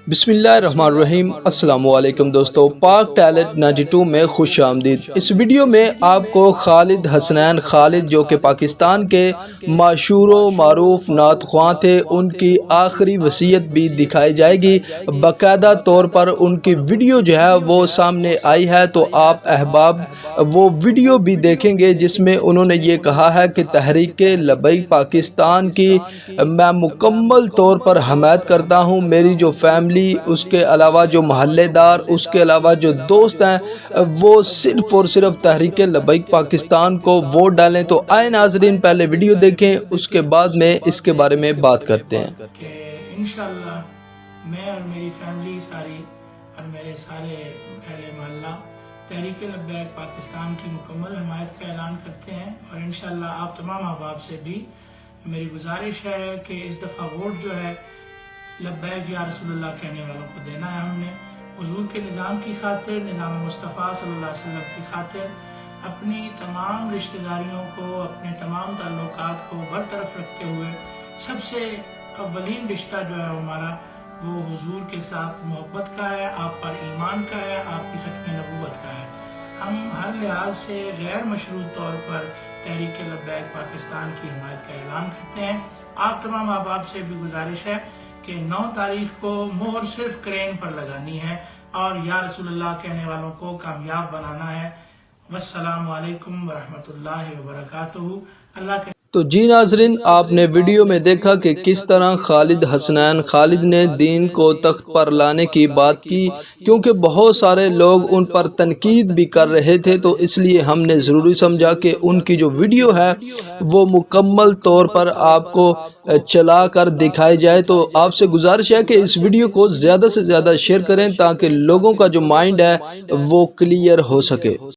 بسم اللہ الرحمن الرحیم۔ السلام علیکم دوستو، پاک ٹیلنٹ 92 میں خوش آمدید۔ اس ویڈیو میں آپ کو خالد حسنین خالد جو کہ پاکستان کے مشہور و معروف نعت خواں تھے، ان کی آخری وصیت بھی دکھائی جائے گی۔ باقاعدہ طور پر ان کی ویڈیو جو ہے وہ سامنے آئی ہے، تو آپ احباب وہ ویڈیو بھی دیکھیں گے جس میں انہوں نے یہ کہا ہے کہ تحریک لبیک پاکستان کی میں مکمل طور پر حمایت کرتا ہوں۔ میری جو فیملی، اس کے علاوہ جو محلے دار، اس کے علاوہ جو دوست ہیں، وہ صرف اور صرف تحریک لبیک پاکستان کو ووٹ ڈالیں۔ تو آئے ناظرین پہلے ویڈیو دیکھیں، اس کے بعد میں اس کے بارے میں بات کرتے ہیں کہ انشاءاللہ میں اور میری فیملی ساری اور میرے سارے اہل محلہ تحریک لبیک پاکستان کی مکمل حمایت کا اعلان کرتے ہیں، اور انشاءاللہ آپ تمام احباب سے بھی میری گزارش ہے کہ اس دفعہ ووٹ جو ہے لبیک یا رسول اللہ کہنے والوں کو دینا ہے۔ ہم نے حضور کے نظام کی خاطر، نظام مصطفیٰ صلی اللہ علیہ وسلم کی خاطر اپنی تمام رشتہ داریوں کو، اپنے تمام تعلقات کو برطرف رکھتے ہوئے سب سے اولین رشتہ جو ہے ہمارا وہ حضور کے ساتھ محبت کا ہے، آپ پر ایمان کا ہے، آپ کی ختم نبوت کا ہے۔ ہم ہر لحاظ سے غیر مشروط طور پر تحریک لبیک پاکستان کی حمایت کا اعلان کرتے ہیں۔ آپ تمام احباب سے بھی گزارش ہے کہ 9 تاریخ کو مہر صرف کرین پر لگانی ہے اور یا رسول اللہ کہنے والوں کو کامیاب بنانا ہے۔ والسلام علیکم ورحمۃ اللہ وبرکاتہ۔ اللہ کے تو جی ناظرین، آپ نے ویڈیو میں دیکھا کہ کس طرح خالد حسنین خالد نے دین کو تخت پر لانے کی بات کی، کیونکہ بہت سارے لوگ ان پر تنقید بھی کر رہے تھے، تو اس لیے ہم نے ضروری سمجھا کہ ان کی جو ویڈیو ہے وہ مکمل طور پر آپ کو چلا کر دکھائی جائے۔ تو آپ سے گزارش ہے کہ اس ویڈیو کو زیادہ سے زیادہ شیئر کریں تاکہ لوگوں کا جو مائنڈ ہے وہ کلیئر ہو سکے۔